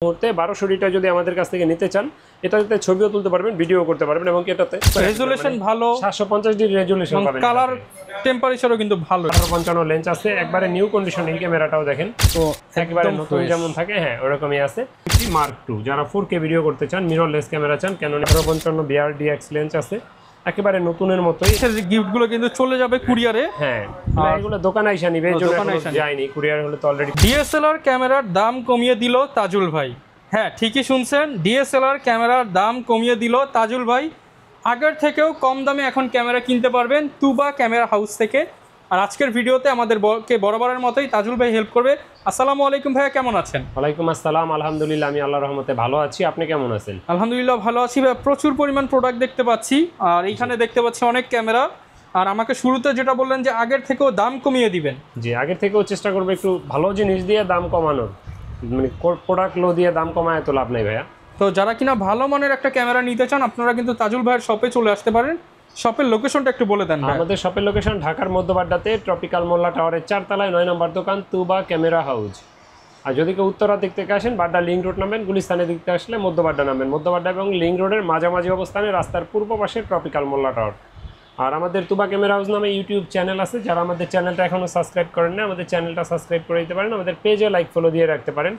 মুহূর্তে 1200 যদি আমাদের কাছ থেকে নিতে চান, এটাতে ছবিও তুলতে পারবেন, ভিডিও করতে পারবেন এবং এটাতে রেজুলেশন ভালো, 750 ডিগ্রি রেজুলেশন পাবেন। কালার টেম্পারেচারও কিন্তু ভালো। 1855 লেন্স আছে, একবারে নিউ কন্ডিশন। এই ক্যামেরাটাও দেখেন তো একবারে নতুন যেমন থাকে, হ্যাঁ ওরকমই আছে। মার্ক 2 যারা 4K ভিডিও করতে চান, মিররলেস ক্যামেরা চান, Canon 1855 BR-DX লেন্স আছে, একেবারে নতুনের মতোই। গিফটগুলো কিন্তু চলে যাবে কুরিয়ারে। হ্যাঁ, এগুলো দোকানে আইসা নিবে, এর জন্য যায়নি, কুরিয়ার হলে তো অলরেডি। ডিএসএলআর ক্যামেরার দাম কমিয়ে দিল তাজুল ভাই। হ্যাঁ, ঠিকই শুনছেন, ডিএসএলআর ক্যামেরার দাম কমিয়ে দিল তাজুল ভাই। আগের থেকেও কম দামে এখন ক্যামেরা কিনতে পারবেন তুবা ক্যামেরা হাউস থেকে। আর আজকের ভিডিওতে আমাদের বরাবরের মতোই তাজুল ভাই হেল্প করবে। আসসালামু আলাইকুম ভাইয়া, কেমন আছেন? ওয়ালাইকুম আসসালাম, আলহামদুলিল্লাহ, আমি আল্লাহর রহমতে ভালো আছি। আপনি কেমন আছেন? আলহামদুলিল্লাহ ভালো আছি ভাইয়া। প্রচুর পরিমাণ প্রোডাক্ট দেখতে পাচ্ছি, আর এইখানে দেখতে পাচ্ছি অনেক ক্যামেরা। আর আমাকে শুরুতে যেটা বললেন যে আগের থেকেও দাম কমিয়ে দিবেন। জি, আগের থেকেও চেষ্টা করবো একটু ভালো জিনিস দিয়ে দাম কমানোর, মানে প্রোডাক্ট লো দিয়ে দাম কমায় তো লাভ নেই ভাইয়া। তো যারা কিনা ভালো মানের একটা ক্যামেরা নিতে চান, আপনারা কিন্তু তাজুল ভাইয়ের শপে চলে আসতে পারেন। শপের লোকেশনটা একটু বলে দেন। আমাদের শপের লোকেশন ঢাকার মধ্যবাড্ডাতে ট্রপিক্যাল মোল্লা টাওয়ারের 4 তলায় 9 নম্বর দোকান তুবা ক্যামেরা হাউস। আর যদি কেউ উত্তরার দিক থেকে আসেন, বাড্ডা লিঙ্ক রোড নামেন, গুলিস্তানের দিক থেকে আসলে মধ্যবাড্ডা নামেন। মধ্যবাড্ডা এবং লিঙ্ক রোডের মাঝামাঝি অবস্থানে রাস্তার পূর্ব পাশে ট্রপিক্যাল মোল্লা টাওয়ার। আর আমাদের তুবা ক্যামেরা হাউস নামে ইউটিউব চ্যানেল আছে, যারা আমাদের চ্যানেলটা এখনও সাবস্ক্রাইব করেন না, আমাদের চ্যানেলটা সাবস্ক্রাইব করে দিতে পারেন, আমাদের পেজে লাইক ফলো দিয়ে রাখতে পারেন।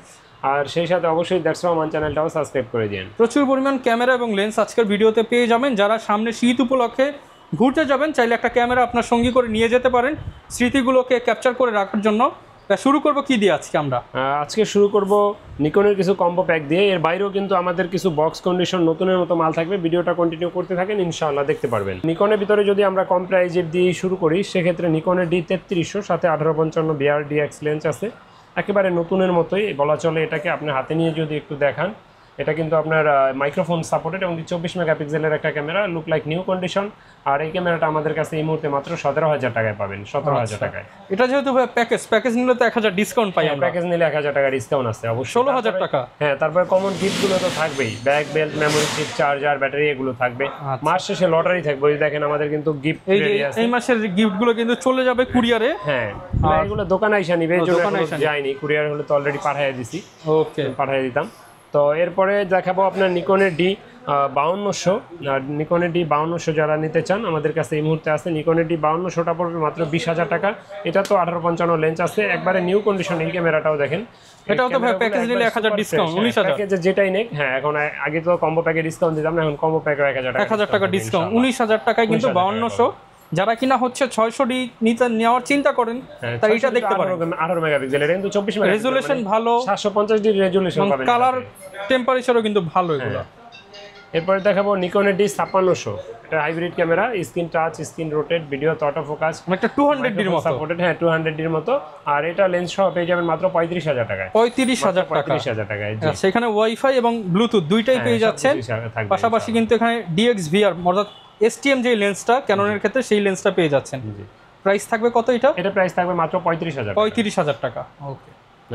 আর সেই সাথে অবশ্যই দ্যাটস রহমান চ্যানেলটাও সাবস্ক্রাইব করে দিন। প্রচুর পরিমাণ ক্যামেরা এবং লেন্স আজকের ভিডিওতে পেয়ে যাবেন। যারা সামনে শীত উপলক্ষে ঘুরতে যাবেন, চাইলে একটা ক্যামেরা আপনার সঙ্গী করে নিয়ে যেতে পারেন স্মৃতিগুলোকে ক্যাপচার করে রাখার জন্য। শুরু করব কি দিয়ে আজকে আমরা? আজকে শুরু করব নিকনের কিছু কম্বো প্যাক দিয়ে। এর বাইরেও কিন্তু আমাদের কিছু বক্স কন্ডিশন নতুনের মতো মাল থাকবে। ভিডিওটা কন্টিনিউ করতে থাকেন, ইনশাআল্লাহ দেখতে পারবেন। নিকনের ভিতরে যদি আমরা কম প্রাইজের দিয়ে শুরু করি, সেক্ষেত্রে নিকনের D3300 সাথে 1855 BR-DX লেন্স আছে, একেবারে নতুনের মতোই বলা চলে। এটাকে আপনি হাতে নিয়ে যদি একটু দেখান, এটা কিন্তু আপনার মাইক্রোফোন সাপোর্টেড এবং 24 মেগাপিক্সেলের একটা camera, look like new condition. আর এই ক্যামেরাটা আমাদের কাছে এই মুহূর্তে মাত্র 17,000 টাকায় পাবেন। 17,000 টাকায়। এটা যেহেতু প্যাকেজ নিলে তো 1000 ডিসকাউন্ট পাই আমরা। প্যাকেজ নিলে 1000 টাকা ডিসকাউন্ট আছে অবশ্যই। 16,000 টাকা। হ্যাঁ, তারপরে কমন গিফটগুলো তো থাকবেই, bag, belt, memory chip, charger, battery, এগুলো থাকবে। মাস শেষে লটারি থাকবে, ওই দেখেন আমাদের কিন্তু গিফট রেডি আছে। এই মাসের গিফটগুলো কিন্তু চলে যাবে কুরিয়ারে। হ্যাঁ, এগুলো দোকানে আইসা নিবে, এই জন্য যায়নি, কুরিয়ার হলে তো অলরেডি পাঠিয়ে দিছি। ওকে, পাঠিয়ে দিতাম। তো এরপরে দেখাবো আপনার নিকনের D5200। আর নিকনের D5200 যারা নিতে চান, আমাদের কাছে এই মুহূর্তে আছে। নিকনের D5200টা পড়বে মাত্র 20,000 টাকা। এটা তো 1855 লেন্স আছে, একবারে নিউ কন্ডিশন। এই ক্যামেরাটাও দেখেন, এটাও তো প্যাকেজ নিলে 1000 ডিসকাউন্ট, 19,000 প্যাকেজে যেটাই নেক। হ্যাঁ, এখন আগে তো কম্বো প্যাকে ডিসকাউন্ট দিতাম না, এখন কম্বো প্যাকে 1000 টাকা ডিসকাউন্ট। 19,000 টাকায় কিন্তু 5200। যারা কিনা হচ্ছে 600D নিতে নেওয়ার চিন্তা করেন, তাই এটা দেখতে পারেন। 18 মেগাপিক্সেলের কিন্তু 24 মেগাপিক্সেল রেজুলেশন ভালো, 750 ডিগ্রি রেজুলেশন পাবেন। কালার টেম্পারেচারও কিন্তু ভালো এগুলো। এরপরে দেখাবো নিকনের D5600। এটা hybrid camera, screen touch, screen rotate, video তো অটো ফোকাস, একটা 200D এর মতো সাপোর্টেড। হ্যাঁ, 200D এর মতো। আর এটা লেন্স সহ পেয়ে যাবেন মাত্র 35,000 টাকায়। 35,000 টাকায়। সেখানে ওয়াইফাই এবং ব্লুটুথ দুইটাই পেয়ে যাচ্ছেন। পাশাপাশি কিন্তু এখানে DXVR অর্থাৎ STM যে লেন্সটা ক্যাননের ক্ষেত্রে, সেই লেন্সটা পেয়ে যাচ্ছেন। প্রাইস থাকবে কত এটা? এটা প্রাইস থাকবে মাত্র 35,000 টাকা। ওকে,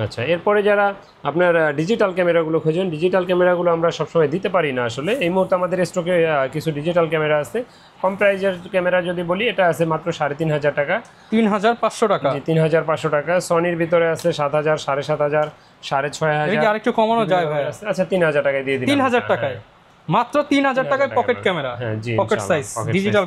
আচ্ছা। এরপরে যারা আপনার ডিজিটাল ক্যামেরাগুলো খোঁজেন, ডিজিটাল ক্যামেরাগুলো আমরা সবসময় দিতে পারি না আসলে। এই মুহূর্তে আমাদের স্টকে কিছু ডিজিটাল ক্যামেরা আছে। কম প্রাইজের ক্যামেরা যদি বলি, এটা আছে মাত্র 3,500 টাকা। 3,500 টাকা? 3,500 টাকা। সনির ভিতরে আছে 7,000, 7,500, 6,500। আরেকটু কমানো যায় ভাই? আচ্ছা, 3,000 টাকায় দিয়ে দিন। 3,000 টাকায়, মাত্র 3,000 টাকায় পকেট ক্যামেরা। হ্যাঁ জি, পকেট সাইজ ডিজিটাল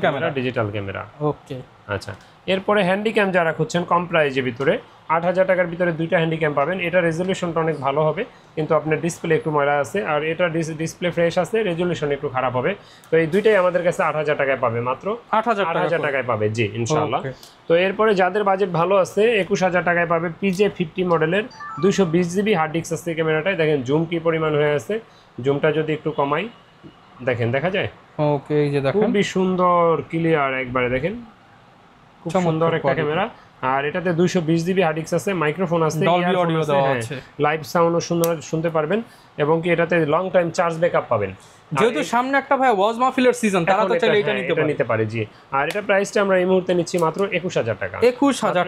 ক্যামেরা। ওকে, আচ্ছা। এরপরে হ্যান্ডিক্যাম যারা খুঁজছেন কম প্রাইজের ভিতরে, 8,000 টাকার ভিতরে দুইটা হ্যান্ডিক্যাম পাবেন। এটা রেজলিউশনটা অনেক ভালো হবে, কিন্তু আপনার ডিসপ্লে একটু ময়লা আছে। আর এটা ডিসপ্লে ফ্রেশ আছে, রেজলিউশন একটু খারাপ হবে। তো এই দুইটাই আমাদের কাছে 8,000 টাকায় পাবে, মাত্র 8,000 টাকায় পাবে। জি, ইনশাআল্লাহ। তো এরপরে যাদের বাজেট ভালো আছে, 21,000 টাকায় পাবে PJ50 মডেলের 220GB হার্ড ডিস্ক আছে ক্যামেরাটায়। দেখেন জুম কি পরিমাণ হয়ে আছে, জুমটা যদি একটু কমাই দেখেন, দেখা যায়। ওকে, এই যে দেখেন, খুবই সুন্দর ক্লিয়ার, একবারে দেখেন, খুব সুন্দর একটা ক্যামেরা। আর এটাতে 220GB হার্ড ডিস্ক আছে, মাইক্রোফোন আছে, লাইভ সাউন্ডও শুনতে পারবেন, এবং কি এটাতে লং টাইম চার্জ ব্যাকআপ পাবেন। যেহেতু সামনে একটা ভাই ওয়াজ মাহফিলের সিজন, তারা তো চাইলে এটা নিতে পারে। জি। আর এটা প্রাইসটা আমরা এই মুহূর্তে নিচ্ছি মাত্র 21,000 টাকা। 21,000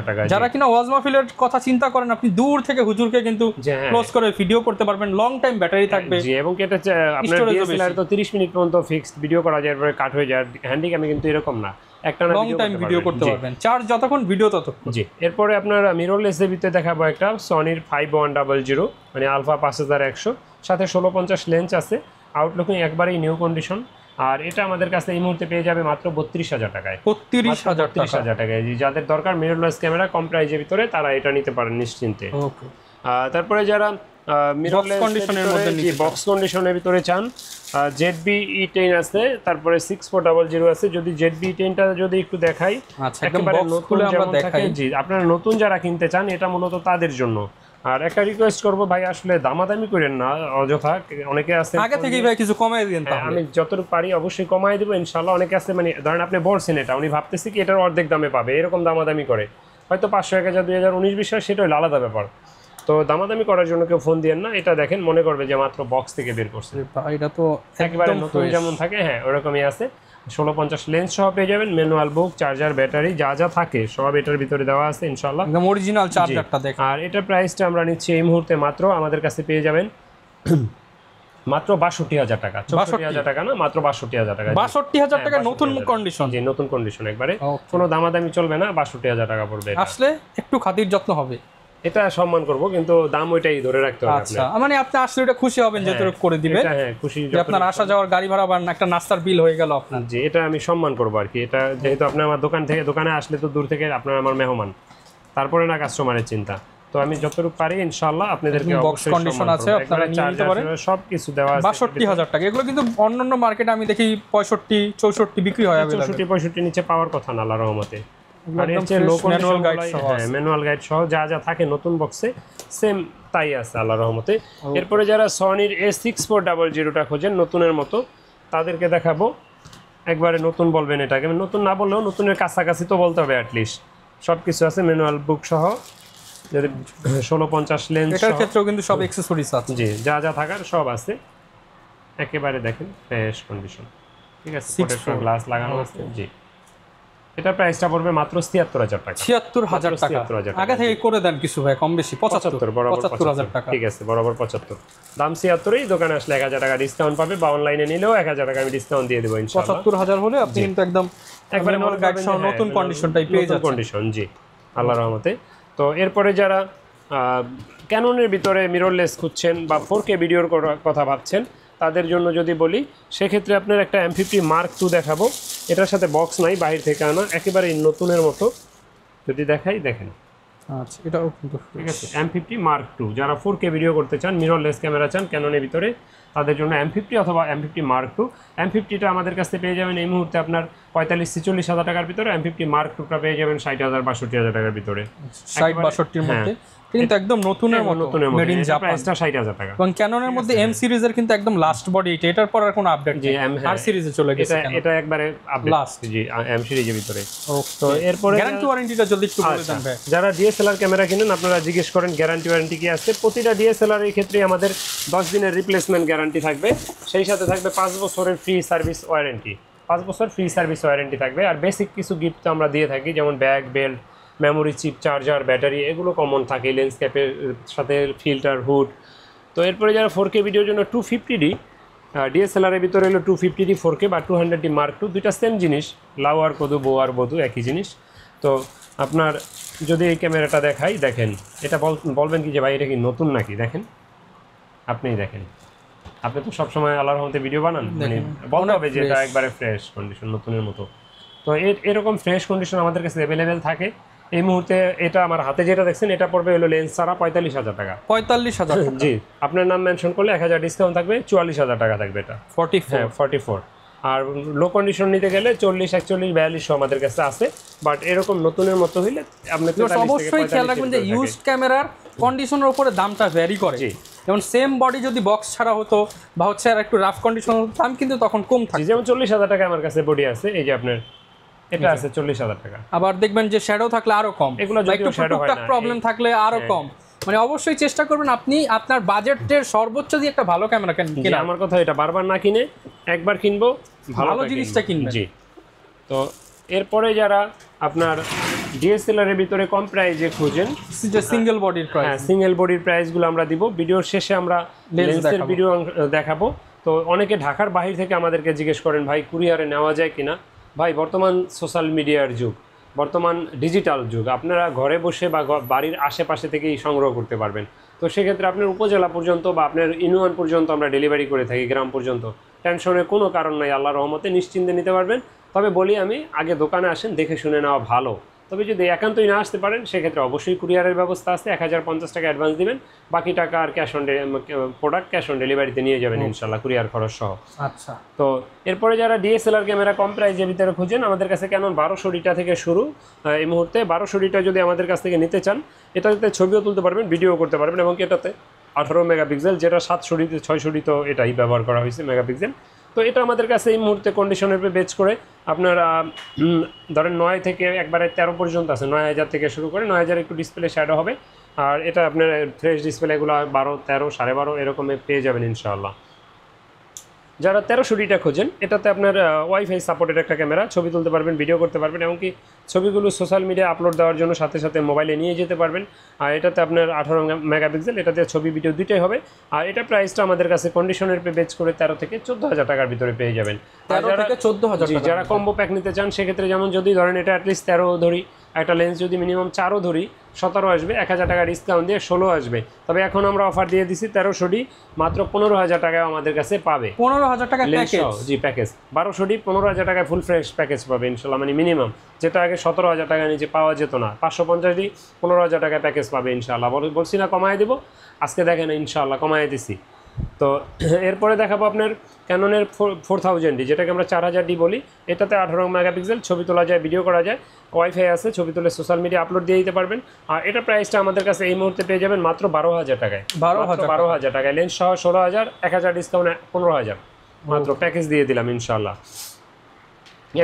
টাকা। যারা কিনা ওয়াজ মাহফিলের কথা চিন্তা করেন, আপনি দূর থেকে হুজুরকে কিন্তু ক্লোজ করে ভিডিও করতে পারবেন, লং টাইম ব্যাটারি থাকবে। জি, এবং এটা আপনার DSLR তো 30 মিনিট পর্যন্ত ফিক্সড ভিডিও করা যায়, এরপরে কাট হয়ে যায়। হ্যান্ডিক্যামে কিন্তু এরকম না, একটা লং টাইম ভিডিও করতে পারবেন, চার্জ যতক্ষণ ভিডিও ততক্ষণ। জি, এরপরে আপনার মিররলেসের ভিতরে দেখাবো একটা সনির 5100 মানে আলফা 5100, সাথে 1650 লেন্স আছে, আউটলুকিং একবারেই নিউ কন্ডিশন। আর এটা আমাদের কাছে এই মুহূর্তে পেয়ে যাবে মাত্র 32,000 টাকায়। 32,000 টাকায়। যাদের দরকার মিররলেস ক্যামেরা কম প্রাইজের ভিতরে তারা এটা নিতে পারেন নিশ্চিন্তে। ওকে, তারপরে যারা মিররলেস কন্ডিশনের মধ্যে বক্স কন্ডিশনের ভিতরে চান, ZB E10 আছে, তারপরে 6400 আছে। যদি ZB E10টা যদি একটু দেখাই, আচ্ছা একদম একেবারে বক্স নতুন খুলে আমরা যেমন দেখাই। থাকে, জি আপনারা নতুন যারা কিনতে চান এটা মূলত তাদের জন্য। আর একটা রিকোয়েস্ট করব ভাই, আসলে দামাদামি করেন না অযথা, অনেকে আছে আগে থেকেই ভাই কিছু কমাই দিন তাহলে। আমি যতটুকু পারি অবশ্যই কমাই দেবো ইনশাআল্লাহ। অনেকে আছে মানে ধরেন আপনি বলছেন এটা, উনি ভাবতেছে কি এটার অর্ধেক দামে পাবে, এরকম দামাদামি করে, হয়তো 500, 1000, 2000, 19-20 সেটা হলো আলাদা ব্যাপার। তো দামাদামি করার জন্য কেউ ফোন দিয়েন না, এটা দেখেন মনে করবে যে মাত্র বক্স থেকে বের করছে। এটা তো একেবারে একদম নতুন যেমন থাকে, হ্যাঁ ওরকমই আছে। 1650 লেন্স সহ পেয়ে যাবেন, ম্যানুয়াল বুক, চার্জার, ব্যাটারি যা যা থাকে সব এটার ভিতরে দেওয়া আছে ইনশাআল্লাহ। একদম অরিজিনাল চার্জারটা দেখেন। আর এটার প্রাইসটা আমরা নিচ্ছি এই মুহূর্তে মাত্র আমাদের কাছে পেয়ে যাবেন মাত্র 62,000 টাকা। 64,000 টাকা না, মাত্র 62,000 টাকা। 62,000 টাকা নতুন কন্ডিশন। জি, নতুন কন্ডিশন একবারে, কোনো দামাদামি চলবে না, 62,000 টাকা পড়বে। আসলে একটু খাতির যত্ন হবে, এটা সম্মান করব, কিন্তু দাম ওইটাই ধরে রাখতে হবে। আচ্ছা মানে আপনি আসলে এটা খুশি হবেন যতটুকু করে দিবেন। হ্যাঁ খুশি, যে আপনার আসা যাওয়ার গাড়ি ভাড়া বা একটা নাস্তার বিল হয়ে গেল আপনার। জি, এটা আমি সম্মান করব আর কি। এটা যেহেতু আপনি আমার দোকানে আসলে তো দূর থেকে আপনার আমার মেহমান, তারপরে না কাস্টমারের চিন্তা। তো আমি যতটুকু পারি ইনশাআল্লাহ আপনাদেরকে বক্স কন্ডিশন আছে, আপনারা নিয়ে নিতে পারেন। সব কিছু দেওয়া আছে। 62,000 টাকা। এগুলো কিন্তু অন্যান্য মার্কেটে আমি দেখি 65, 64 বিক্রি হয়। 64, 65 নিচে পাওয়ার কথা না আল্লাহর রহমতে। আর একদম এর লো ম্যানুয়াল কন্ডিশন গাইড সহ, হ্যাঁ ম্যানুয়াল গাইড সহ যা যা থাকে নতুন বক্সে সেম তাই আছে আল্লাহর রহমতে। এরপরে যারা সনির A6400টা খোঁজেন নতুনের মতো, তাদেরকে দেখাবো। একবারে নতুন বলবেন এটাকে, নতুন না বললেও নতুনের কাছাকাছি তো বলতে হবে অ্যাটলিস্ট। সব কিছু আছে ম্যানুয়াল বুক সহ, যদি 1650 লেন্স, এটার ক্ষেত্রেও কিন্তু সব অ্যাকসেসরিজ আছে। জি, যা যা থাকার সব আছে। একেবারে দেখেন ফ্রেশ কন্ডিশন, ঠিক আছে, প্রোটেক্টর গ্লাস লাগানো আছে। জি, এটা প্রাইসটা পড়বে মাত্র 76,000 টাকা। 76,000 টাকা। আগে থেকে করে দেন কিছু ভাই, কম বেশি 75, বরাবর 75,000 টাকা। ঠিক আছে, বরাবর 75। দাম 76, দোকানে আসলে 1000 টাকা ডিসকাউন্ট পাবে, বা অনলাইনে নিলেও 1000 টাকা আমি ডিসকাউন্ট দিয়ে দেবো ইনশাআল্লাহ। 75,000 হলে আপনি কিন্তু একদম একবারে ম্যানুয়াল গাইড সহ নতুন কন্ডিশনটাই পেয়ে যাচ্ছেন। কন্ডিশন, জি আল্লাহর রহমতে। তো এরপরে যারা ক্যাননের ভিতরে মিররলেস খুঁজছেন বা 4K ভিডিওর কথা ভাবছেন, তাদের জন্য যদি বলি, সেক্ষেত্রে আপনার একটা M50 Mark II দেখাবো। এটার সাথে বক্স নাই, বাইরে থেকে আনা, একেবারে নতুনের মতো। যদি দেখাই, দেখেন। আচ্ছা, এটাও কিন্তু ঠিক আছে, M50 Mark II। যারা 4K ভিডিও করতে চান, মিররলেস ক্যামেরা চান ক্যাননের ভিতরে, তাদের জন্য M50 অথবা M50 Mark II। M50টা আমাদের কাছে পেয়ে যাবেন এই মুহূর্তে আপনার 45-46,000 টাকার ভিতরে। M50 Mark IIটা পেয়ে যাবেন 60,000-62,000 টাকার ভিতরে। 60-62 এর মধ্যে, কিন্তু একদম নতুনের মতো, মেড ইন জাপান। প্রাইসটা 60,000 টাকা। এবং ক্যাননের মধ্যে M সিরিজের কিন্তু একদম লাস্ট বডি এটা, এটার পর আর কোনো আপডেট নেই। আর সিরিজে চলে গেছে, এটা একবারে আপডেট লাস্ট। জি, M সিরিজের ভিতরে। তো এরপরে গ্যারান্টি ওয়ারেন্টিটা যদি একটু বলে দেন ভাই। যারা DSLR ক্যামেরা কিনেন, আপনারা জিজ্ঞেস করেন গ্যারান্টি ওয়ারেন্টি কি আছে। প্রতিটা DSLR এর ক্ষেত্রে আমাদের 10 দিনের রিপ্লেসমেন্ট গ্যারান্টি থাকবে, সেই সাথে থাকবে 5 বছরের ফ্রি সার্ভিস ওয়ারেন্টি। 5 বছর ফ্রি সার্ভিস ওয়ারেন্টি থাকবে। আর বেসিক কিছু গিফট আমরা দিয়ে থাকি, যেমন bag, belt, memory chip, charger, battery, এগুলো কমন থাকে। লেন্স ক্যাপের সাথে ফিল্টার, হুড। তো এরপরে যারা 4K ভিডিওর জন্য 250D DSLR এর ভিতরে হলো 250D 4K বা 200D Mark II, দুইটা সেম জিনিস, লাউ আর কদু, বউ আর বধূ একই জিনিস। তো আপনার যদি এই ক্যামেরাটা দেখাই, দেখেন, এটা বলবেন কি যে ভাই এটা কি নতুন নাকি? দেখেন, আপনিই দেখেন, আপনি তো সবসময় আল্লাহর রহমতে ভিডিও বানান, মানে বলতে হবে যে এটা একবারে ফ্রেশ কন্ডিশন, নতুনের মতো। তো এরকম ফ্রেশ কন্ডিশন আমাদের কাছে অ্যাভেলেবেল থাকে। এই মুহূর্তে এটা আমার হাতে যেটা দেখছেন, এটা পড়বে হলো লেন্স ছাড়া 45,000 টাকা। 45,000 টাকা। জি, আপনার নাম মেনশন করলে 1000 ডিসকাউন্ট থাকবে, 44,000 টাকা থাকবে এটা। 44। আর লো কন্ডিশন নিতে গেলে 40, 41, 42 আমাদের কাছে আছে। বাট এরকম নতুনের মতো হইলে আপনি অবশ্যই খেয়াল রাখবেন যে ইউজড ক্যামেরার কন্ডিশনের উপরে দামটা ভ্যারি করে। যেমন সেম বডি যদি বক্স ছাড়া হতো বা হচ্ছে আর একটু রাফ কন্ডিশন হতো, দাম কিন্তু তখন কম থাকে। যেমন 40,000 টাকা আমার কাছে বডি আছে, এই যে আপনার এটা আছে 40,000 টাকা। আবার দেখবেন যে শ্যাডো থাকলে আরো কম, এগুলো একটু টুকটাক প্রবলেম থাকলে আরো কম। মানে অবশ্যই চেষ্টা করবেন আপনি আপনার বাজেটের সর্বোচ্চ দিয়ে একটা ভালো ক্যামেরা কিনে। আমার কথা এটা বারবার না কিনে একবার কিনবো, ভালো জিনিসটা কিনবেন। জি। তো এরপরে যারা আপনার DSLR এর ভিতরে কম প্রাইসে খোঁজেন, যে সিঙ্গেল বডির প্রাইস, হ্যাঁ সিঙ্গেল বডির প্রাইসগুলো আমরা দিব। ভিডিওর শেষে আমরা লেন্সের ভিডিও দেখাবো। তো অনেকে ঢাকার বাইরে থেকে আমাদেরকে জিজ্ঞেস করেন ভাই কুরিয়ারে নেওয়া যায় কিনা। ভাই বর্তমান সোশ্যাল মিডিয়ার যুগ, বর্তমান ডিজিটাল যুগ, আপনারা ঘরে বসে বা বাড়ির আশেপাশে থেকেই সংগ্রহ করতে পারবেন। তো সেক্ষেত্রে আপনার উপজেলা পর্যন্ত বা আপনার ইউনিয়ন পর্যন্ত আমরা ডেলিভারি করে থাকি, গ্রাম পর্যন্ত। টেনশনের কোনো কারণ নাই, আল্লাহর রহমতে নিশ্চিন্তে নিতে পারবেন। তবে বলি আমি, আগে দোকানে আসেন, দেখে শুনে নেওয়া ভালো। তবে যদি একান্তই না আসতে পারেন সেক্ষেত্রে অবশ্যই কুরিয়ারের ব্যবস্থা আছে, 1050 টাকা অ্যাডভান্স দিবেন, বাকি টাকা আর প্রোডাক্ট ক্যাশ অন ডেলিভারিতে নিয়ে যাবেন ইনশাল্লাহ, কুরিয়ার খরচ সহ। আচ্ছা, তো এরপরে যারা ডিএসএলআর ক্যামেরা কম প্রাইজের ভিতরে খুঁজেন, আমাদের কাছে ক্যানন 1200 থেকে শুরু। এই মুহূর্তে 1200 যদি আমাদের কাছ থেকে নিতে চান, এটাতে ছবিও তুলতে পারবেন, ভিডিও করতে পারবেন, এবং এটাতে 18 মেগাপিক্সেল, যেটা 700 600 তো এটাই ব্যবহার করা হয়েছে মেগাপিক্সেল। তো এটা আমাদের কাছে এই মুহূর্তে কন্ডিশনের উপর বেচ করে আপনার ধরেন 9 থেকে একবারে 13 পর্যন্ত আছে, 9000 থেকে শুরু করে 9000 একটু ডিসপ্লে শ্যাডো হবে। আর এটা আপনার ফ্রেশ ডিসপ্লেগুলো 12, 13, 12.5 এরকমে পেয়ে যাবেন ইনশাআল্লাহ। যারা 1300 খোঁজেন, এটাতে আপনার ওয়াইফাই সাপোর্টেড একটা ক্যামেরা, ছবি তুলতে পারবেন, ভিডিও করতে পারবেন, এমনকি ছবিগুলো সোশ্যাল মিডিয়া আপলোড দেওয়ার জন্য সাথে সাথে মোবাইলে নিয়ে যেতে পারবেন। আর এটাতে আপনার 18 মেগাপিক্সেল, এটাতে ছবি ভিডিও দুইটাই হবে। আর এটা প্রাইসটা আমাদের কাছে কন্ডিশনের পে বেচ করে 13 থেকে 14,000 টাকার ভিতরে পেয়ে যাবেন। 13 থেকে 14,000 টাকা। যারা কম্বো প্যাক নিতে চান সেক্ষেত্রে, যেমন যদি ধরেন এটা অ্যাটলিস্ট 13 ধরি, একটা লেন্স যদি মিনিমাম 4 ধরি, 17 আসবে, 1000 টাকা ডিসকাউন্ট দিয়ে 16 আসবে। তবে এখন আমরা অফার দিয়ে দিছি 1300 মাত্র 15,000 টাকায় আমাদের কাছে পাবে। 15,000 টাকা প্যাকেজ? জি প্যাকেজ 1200 15,000 টাকায় ফুল ফ্রেশ প্যাকেজ পাবে ইনশাল্লাহ, মানে মিনিমাম, যেটা আগে 17,000 টাকা নিচে পাওয়া যেত না। 550 15,000 টাকায় প্যাকেজ পাবে ইনশাল্লাহ। বলছি না কমায় দেবো, আজকে দেখেন ইনশাল্লাহ কমায় দিছি। তো এরপরে দেখাবো আপনার ক্যাননের 4000D, যেটাকে আমরা 4000D বলি। এটাতে 18 মেগাপিক্সেল, ছবি তোলা যায়, ভিডিও করা যায়, ওয়াইফাই আছে, ছবি তুলে সোশ্যাল মিডিয়া আপলোড দিয়ে দিতে পারবেন। আর এটা প্রাইসটা আমাদের কাছে এই মুহূর্তে পেয়ে যাবেন মাত্র 12,000 টাকায়। 12,000 টাকায় লেন্স সহ 16,000, 1000 ডিসকাউন্ট 15,000 মাত্র প্যাকেজ দিয়ে দিলাম ইনশাআল্লাহ।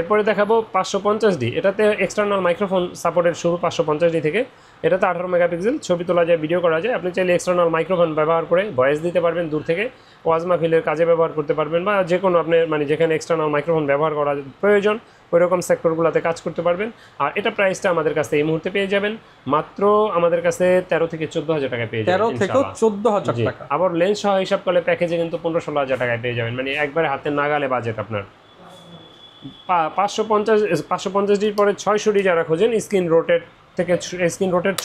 এরপরে দেখাবো 550D, এটাতে এক্সটার্নাল মাইক্রোফোন সাপোর্টের শুরু 550D থেকে। এটাতে 18 মেগাপিক্সেল, ছবি তোলা যায়, ভিডিও করা যায়। আপনি চাইলে এক্সটার্নাল মাইক্রোফোন ব্যবহার করে ভয়েস দিতে পারবেন দূর থেকে, ওয়াজ মাহফিলের কাজে ব্যবহার করতে পারবেন, বা যে কোনো আপনি মানে যেখানে এক্সটার্নাল মাইক্রোফোন ব্যবহার করা প্রয়োজন ওই রকম সেক্টরগুলোতে কাজ করতে পারবেন। আর এটা প্রাইসটা আমাদের কাছে এই মুহূর্তে পেয়ে যাবেন মাত্র আমাদের কাছে 13 থেকে 14,000 টাকায় পেয়ে যাবেন। 13 থেকে 14,000 টাকা। আবার লেন্স সহ হিসাব করলে প্যাকেজে কিন্তু 15-16,000 টাকায় পেয়ে যাবেন, মানে একবারে হাতে নাগালে বাজেট আপনার। 550Dর পরে 600D যারা খোঁজেন, স্ক্রিন রোটেট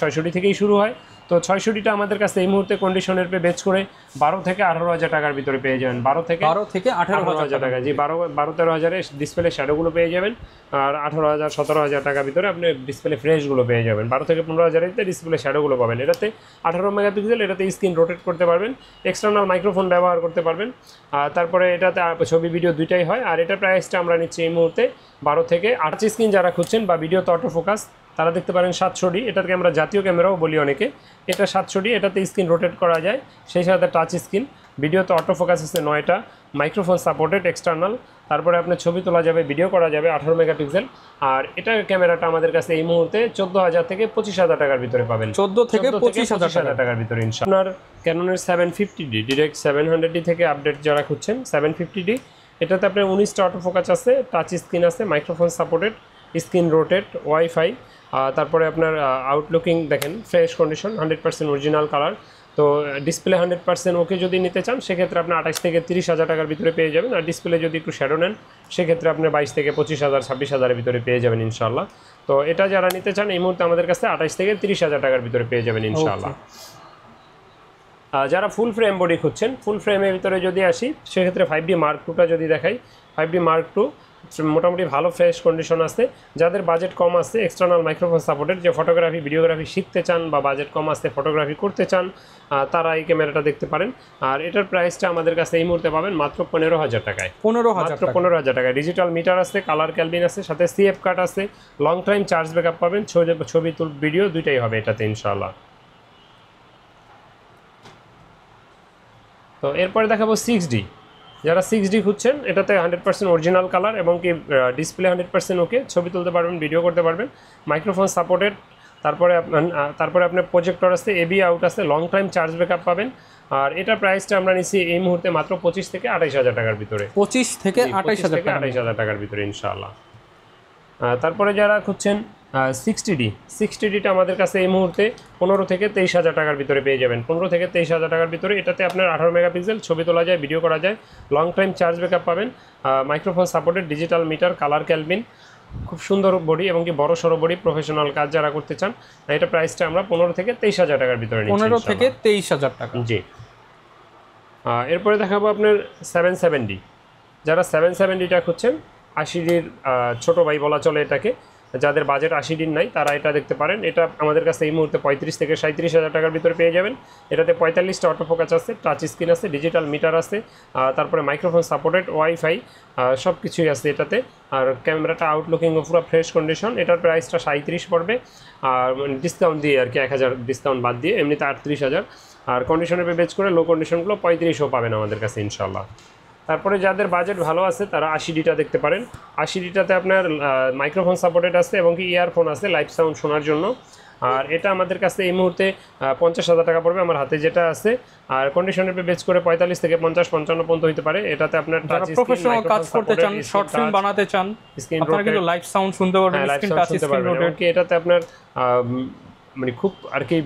600D থেকেই শুরু হয়। তো 600Dটা আমাদের কাছে এই মুহূর্তে কন্ডিশনের পে বেচ করে 12 থেকে 18,000 টাকার ভিতরে পেয়ে যাবেন। 12 থেকে 18,000 টাকা, জি 12-13,000 ডিসপ্লে শ্যাডোগুলো পেয়ে যাবেন। আর 18,000-17,000 টাকার ভিতরে আপনি ডিসপ্লে ফ্রেশগুলো পেয়ে যাবেন। 12 থেকে 15,000 ডিসপ্লে শ্যাডোগুলো পাবেন। এটাতে 18 মেগাপিক্সেল, এটাতে স্ক্রিন রোটেট করতে পারবেন, এক্সটার্নাল মাইক্রোফোন ব্যবহার করতে পারবেন। আর তারপরে এটাতে ছবি ভিডিও দুইটাই হয়। আর এটা প্রাইসটা আমরা নিচ্ছি এই মুহূর্তে 12 থেকে 8 স্ক্রিন যারা খুঁজছেন বা ভিডিওতে অটো ফোকাস, তারা দেখতে পারেন 700D, এটাকে আমরা জাতীয় ক্যামেরাও বলি অনেকে। এটা 700D, এটাতে স্ক্রিন রোটেট করা যায়, সেই সাথে টাচ স্ক্রিন, ভিডিওতে অটো ফোকাস আছে 9টা, মাইক্রোফোন সাপোর্টেড এক্সটার্নাল, তারপরে আপনার ছবি তোলা যাবে, ভিডিও করা যাবে, 18 মেগাপিক্সেল। আর এটা ক্যামেরাটা আমাদের কাছে এই মুহূর্তে 14,000 থেকে 25,000 টাকার ভিতরে পাবেন। 14 থেকে 25,000 টাকার ভিতরে ইনশাআল্লাহ। আপনার ক্যাননের 750D, ডিরেক্ট 700D থেকে আপডেট যারা খুঁজছেন 750D, এটাতে আপনার 19টা অটো ফোকাস আছে, টাচ স্ক্রিন আছে, microphone supported, screen rotate, wifi, তারপরে আপনার আউটলুকিং দেখেন ফ্রেশ কন্ডিশন, 100% অরিজিনাল কালার। তো ডিসপ্লে 100% ওকে যদি নিতে চান সেক্ষেত্রে আপনি 28 থেকে 30,000 টাকার ভিতরে পেয়ে যাবেন। আর ডিসপ্লে যদি একটু শ্যাডো নেন সেক্ষেত্রে আপনি 22 থেকে 25,000 26,000-এর ভিতরে পেয়ে যাবেন ইনশাআল্লাহ। তো এটা যারা নিতে চান এই মুহূর্তে আমাদের কাছে 28 থেকে 30,000 টাকার ভিতরে পেয়ে যাবেন ইনশাআল্লাহ। যারা ফুল ফ্রেম বডি খুঁজছেন, ফুল ফ্রেমের ভিতরে যদি আসি সেক্ষেত্রে 5D Mark II যদি দেখাই, 5D Mark II মোটামুটি ভালো ফ্রেশ কন্ডিশন আছে। যাদের বাজেট কম আছে, এক্সটার্নাল মাইক্রোফোন সাপোর্টেড, যে ফটোগ্রাফি ভিডিওগ্রাফি শিখতে চান বা বাজেট কম আছে ফটোগ্রাফি করতে চান, তারা এই ক্যামেরাটা দেখতে পারেন। আর এটার প্রাইসটা আমাদের কাছে এই মুহূর্তে পাবেন মাত্র 15,000 টাকায়। 15,000 টাকায় ডিজিটাল মিটার আছে, কালার ক্যালবিন আছে, সাথে CF কাট আছে, লং টাইম চার্জ ব্যাকআপ পাবেন, ছবি ভিডিও দুইটাই হবে এটাতে ইনশাআল্লাহ। তো এরপরে দেখাবো 6D, যারা 6D খুঁজছেন, এটাতে 100% অরিজিনাল কালার এবং কি ডিসপ্লে 100% ওকে, ছবি তুলতে পারবেন, ভিডিও করতে পারবেন, মাইক্রোফোন সাপোর্টেড, তারপরে আপনার প্রজেক্টর আছে, এবি আউট আছে, লং টাইম চার্জ ব্যাকআপ পাবেন। আর এটা প্রাইসটা আমরা নিচ্ছি এই মুহূর্তে মাত্র 25 থেকে 28,000 টাকার ভিতরে। 25 থেকে 28,000 টাকার ভিতরে ইনশাআল্লাহ। তারপরে যারা খুঁজছেন 60ডিটা আমাদের কাছে এই মুহূর্তে 15 থেকে 23,000 টাকার ভিতরে পেয়ে যাবেন। 15 থেকে 23,000 টাকার ভিতরে। এটাতে আপনার 18 মেগাপিক্সেল, ছবি তোলা যায়, ভিডিও করা যায়, লং টাইম চার্জ ব্যাকআপ পাবেন, microphone supported, digital meter, colour kelvin, খুব সুন্দর বডি এবং কি বড় সড়ো বডি, প্রফেশনাল কাজ যারা করতে চান। এটা প্রাইসটা আমরা 15 থেকে 23,000 টাকার ভিতরে নিচ্ছি। 15 থেকে 23,000 টাকা। জি। এরপরে দেখাবো আপনার 770। যারা 770টা খুঁজছেন, 80ডির ছোট ভাই বলা চলে এটাকে, যাদের বাজেট 80ডির নাই তারা এটা দেখতে পারেন। এটা আমাদের কাছে এই মুহূর্তে 35 থেকে 37,000 টাকার ভিতরে পেয়ে যাবেন। এটাতে 45টা অটোফোকাস আছে, টাচ স্ক্রিন আছে, ডিজিটাল মিটার আছে, তারপরে মাইক্রোফোন সাপোর্টেড, ওয়াইফাই, সব কিছুই আছে এটাতে। আর ক্যামেরাটা আউটলুকিংও পুরো ফ্রেশ কন্ডিশন। এটার প্রাইসটা 37 পড়বে, আর ডিসকাউন্ট দিয়ে আর কি 1000 ডিসকাউন্ট বাদ দিয়ে, এমনিতে 38,000। আর কন্ডিশনের বেচ করে লো কন্ডিশনগুলো 35ও পাবেন আমাদের কাছে ইনশাল্লাহ। তারপরে যাদের বাজেট ভালো আছে তারা 80ডিটা দেখতে পারেন। 80ডিটাতে আপনার মাইক্রোফোন সাপোর্টেড আছে এবং কি ইয়ারফোন আছে লাইভ সাউন্ড শোনার জন্য। আর এটা আমাদের কাছে এই মুহূর্তে 50,000 টাকা পড়বে আমার হাতে যেটা আছে। আর কন্ডিশনের বেচ করে 45 থেকে 50-55 পর্যন্ত হতে পারে। এটাতে আপনার টাচ স্ক্রিন, প্রফেশনাল কাজ করতে চান, শর্ট ফিল্ম বানাতে চান, আপনারা কিন্তু লাইভ সাউন্ড শুনতে পারবেন, স্ক্রিন টাচ স্ক্রিন রোটেট। এটাতে আপনার মানে খুব আর কি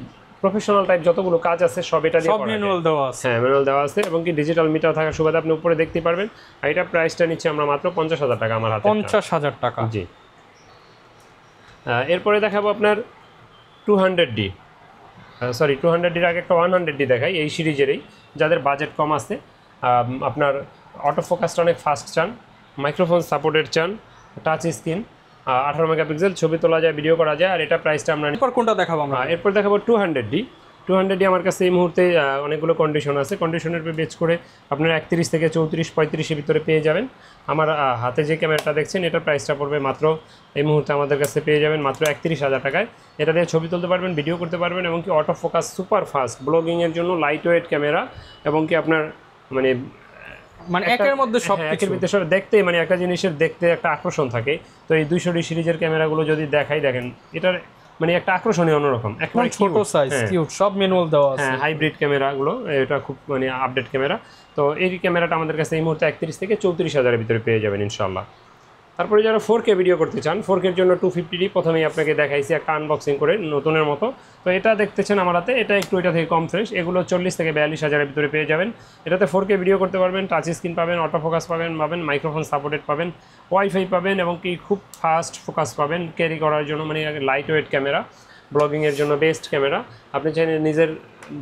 প্রফেশনাল টাইপ যতগুলো কাজ আছে সব এটা দিয়ে করা যায়। ম্যানুয়াল দেওয়া আছে, হ্যাঁ ম্যানুয়াল দেওয়া আছে এবং কি ডিজিটাল মিটার থাকার সুবাদে আপনি উপরে দেখতে পারবেন। আর এটা প্রাইসটা নিচ্ছে আমরা মাত্র 50,000 টাকা আমার হাতে। 50,000 টাকা। জি। এরপরে দেখাবো আপনার 200D, সরি 200ডির আগে একটা 100D দেখাই এই সিরিজেরই। যাদের বাজেট কম আছে, আপনার অটো ফোকাসটা অনেক ফাস্ট চান, মাইক্রোফোন সাপোর্টেড চান, টাচ স্ক্রিন, 18 মেগাপিক্সেল, ছবি তোলা যায়, ভিডিও করা যায়। আর এটা প্রাইসটা আমরা এরপর কোনটা দেখাবো আমরা? এরপর দেখাবো 200D আমার কাছে এই মুহূর্তে অনেকগুলো কন্ডিশন আছে। কন্ডিশনের বেচ করে আপনার 31 থেকে 34-35-এর ভিতরে পেয়ে যাবেন। আমার হাতে যে ক্যামেরাটা দেখছেন এটার প্রাইসটা পড়বে মাত্র এই মুহূর্তে আমাদের কাছে পেয়ে যাবেন মাত্র 31,000 টাকায়। এটা দিয়ে ছবি তুলতে পারবেন, ভিডিও করতে পারবেন এবং কি অটো ফোকাস সুপার ফাস্ট, ব্লগিংয়ের জন্য লাইট ওয়েট ক্যামেরা এবং কি আপনার মানে একের মধ্যে সব একের ভিতরে সব দেখতে মানে একটা জিনিসের দেখতে একটা আকর্ষণ থাকে। তো এই 200D সিরিজের ক্যামেরাগুলো যদি দেখাই, দেখেন এটার মানে একটা আকর্ষণীয় অন্যরকম, একদম ছোট সাইজ, কিউট, সব ম্যানুয়াল দেওয়া আছে। হ্যাঁ, হাইব্রিড ক্যামেরাগুলো, এটা খুব মানে আপডেট ক্যামেরা। তো এই ক্যামেরাটা আমাদের কাছে এই মুহূর্তে 31 থেকে 34,000-এর ভিতরে পেয়ে যাবেন ইনশাল্লাহ। তারপরে যারা 4K ভিডিও করতে চান, 4K এর জন্য 250D প্রথমেই আপনাকে দেখাইছি একটা আনবক্সিং করে নতুনের মতো। তো এটা দেখতেছেন আমার হাতে, এটা একটু এটা থেকে কম ফ্রেশ। এগুলো 40 থেকে 42,000-এর ভিতরে পেয়ে যাবেন। এটাতে 4K ভিডিও করতে পারবেন, টাচ স্ক্রিন পাবেন, অটো ফোকাস পাবেন, মাইক্রোফোন সাপোর্টেড পাবেন, ওয়াইফাই পাবেন এবং কি খুব ফাস্ট ফোকাস পাবেন ক্যারি করার জন্য, মানে লাইট ওয়েট ক্যামেরা, ব্লগিংয়ের জন্য বেস্ট ক্যামেরা। আপনি চাইলে নিজের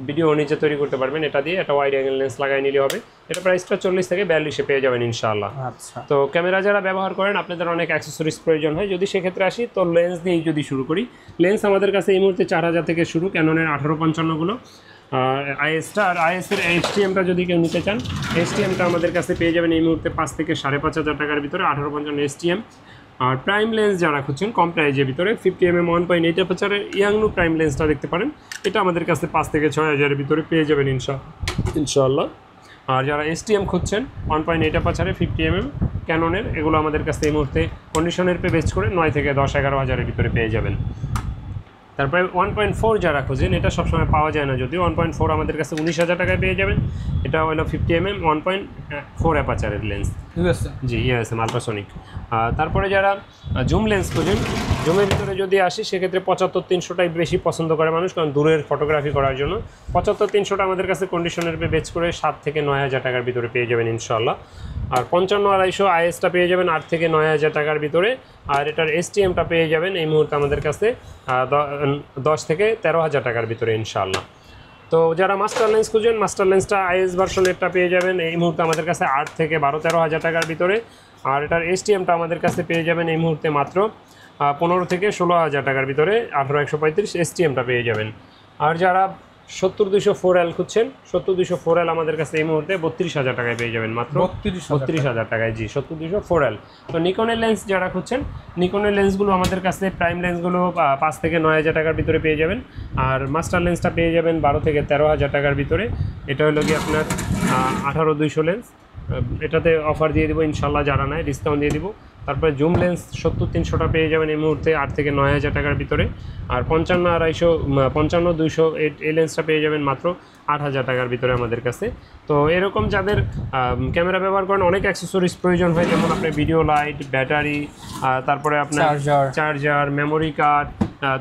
ভিডিও নিজে তৈরি করতে পারবেন এটা দিয়ে। একটা ওয়াইড অ্যাঙ্গেল লেন্স লাগাই নিলে হবে। এটা প্রাইসটা 40 থেকে 42-এ পেয়ে যাবেন ইনশাআল্লাহ। আচ্ছা। তো ক্যামেরা যারা ব্যবহার করেন আপনাদের অনেক অ্যাক্সেসরিজ প্রয়োজন হয়। যদি সেক্ষেত্রে আসি তো লেন্স দিয়েই যদি শুরু করি, লেন্স আমাদের কাছে এই মুহূর্তে 4000 থেকে শুরু, ক্যাননের 1855গুলো, আইএসটা। আর আইএসের STMটা যদি কেউ নিতে চান, STMটা আমাদের কাছে পেয়ে যাবেন এই মুহূর্তে 5 থেকে 5,500 টাকার ভিতরে 1855 STM। আর প্রাইম লেন্স যারা খুঁজছেন কম প্রাইজের ভিতরে 50mm 1.8 অ্যাপারচারের ইয়াংনু প্রাইম লেন্সটা দেখতে পারেন। এটা আমাদের কাছে 5 থেকে 6,000-এর ভিতরে পেয়ে যাবেন ইনশাআল্লাহ। আর যারা STM খুঁজছেন 1.8 অ্যাপারচারে 50mm ক্যাননের, এগুলো আমাদের কাছে এই মুহূর্তে কন্ডিশনের বেচ করে 9 থেকে 10-11,000-এর ভিতরে পেয়ে যাবেন। তারপরে 1.4 যারা খুঁজেন, এটা সবসময় পাওয়া যায় না, যদিও 1.4 আমাদের কাছে 19,000 টাকায় পেয়ে যাবেন। এটা হলো 50mm 1.4 অ্যাপারচারের লেন্স, জি ইউএসএম আলট্রাসনিক। তারপরে যারা জুম লেন্স খুঁজেন, জুমের ভিতরে যদি আসি সেক্ষেত্রে 75-300টাই বেশি পছন্দ করে মানুষ, কারণ দূরের ফটোগ্রাফি করার জন্য। 75-300টা আমাদের কাছে কন্ডিশনের বেচ করে 7 থেকে 9,000 টাকার ভিতরে পেয়ে যাবেন ইনশাআল্লাহ। আর 55-250 আইএসটা পেয়ে যাবেন 8 থেকে 9,000 টাকার ভিতরে। আর এটার STMটা পেয়ে যাবেন এই মুহূর্তে আমাদের কাছে 10 থেকে 13,000 টাকার ভিতরে ইনশাআল্লাহ। তো যারা মাস্টার লেন্স খুঁজেন, মাস্টার লেন্সটা আইএস ভার্সনেরটা পেয়ে যাবেন এই মুহূর্তে আমাদের কাছে 8 থেকে 12-13,000 টাকার ভিতরে। আর এটার STMটা আমাদের কাছে পেয়ে যাবেন এই মুহূর্তে মাত্র 15 থেকে 16,000 টাকার ভিতরে 18-135 STMটা পেয়ে যাবেন। আর যারা 70-200 4L খুঁজছেন, 70-200 4L আমাদের কাছে এই মুহূর্তে 32,000 টাকায় পেয়ে যাবেন মাত্র 32,000 টাকায়। জি 70-200 4L। তো নিকনের লেন্স যারা খুঁজছেন, নিকনের লেন্সগুলো আমাদের কাছে প্রাইম লেন্সগুলো 5 থেকে 9,000 টাকার ভিতরে পেয়ে যাবেন। আর মাস্টার লেন্সটা পেয়ে যাবেন 12 থেকে 13,000 টাকার ভিতরে। এটা হলো কি আপনার 18-200 লেন্স। এটাতে অফার দিয়ে দেবো ইনশাল্লাহ, যারা নেয় ডিসকাউন্ট দিয়ে দিব। তারপরে জুম লেন্স 70-300টা পেয়ে যাবেন এই মুহূর্তে 8 থেকে 9,000 টাকার ভিতরে। আর 55-200 এই লেন্সটা পেয়ে যাবেন মাত্র 8,000 টাকার ভিতরে আমাদের কাছে। তো এরকম যাদের ক্যামেরা ব্যবহার করেন, অনেক অ্যাক্সেসরিজ প্রয়োজন হয়, যেমন আপনার ভিডিও লাইট, ব্যাটারি, তারপরে আপনার চার্জার, মেমোরি কার্ড,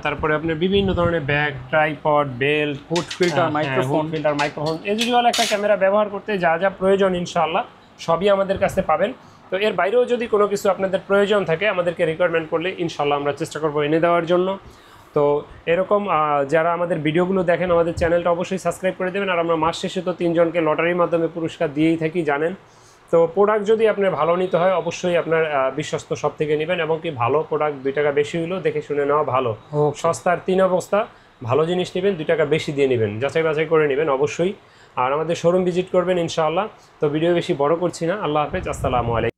তারপরে আপনার বিভিন্ন ধরনের bag, tripod, belt, hood filter, microphone, usual একটা ক্যামেরা ব্যবহার করতে যা যা প্রয়োজন ইনশাআল্লাহ সবই আমাদের কাছে পাবেন। তো এর বাইরেও যদি কোনো কিছু আপনাদের প্রয়োজন থাকে আমাদেরকে রিকোয়ারমেন্ট করলে ইনশাআল্লাহ আমরা চেষ্টা করবো এনে দেওয়ার জন্য। তো এরকম যারা আমাদের ভিডিওগুলো দেখেন আমাদের চ্যানেলটা অবশ্যই সাবস্ক্রাইব করে দেবেন। আর আমরা মাস শেষে তো 3 জনকে লটারির মাধ্যমে পুরস্কার দিয়েই থাকি, জানেন। তো প্রোডাক্ট যদি আপনার ভালো নিতে হয় অবশ্যই আপনার বিশ্বস্ত সব থেকে নেবেন, এবং কি ভালো প্রোডাক্ট 2 টাকা বেশি হলেও দেখে শুনে নেওয়া ভালো। সস্তার 3 অবস্থা, ভালো জিনিস নেবেন 2 টাকা বেশি দিয়ে নেবেন, যাচাই বাছাই করে নেবেন অবশ্যই। আর আমাদের শোরুম ভিজিট করবেন ইনশাআল্লাহ। তো ভিডিও বেশি বড় করছি না, আল্লাহ হাফেজ, আসসালামু আলাইকুম।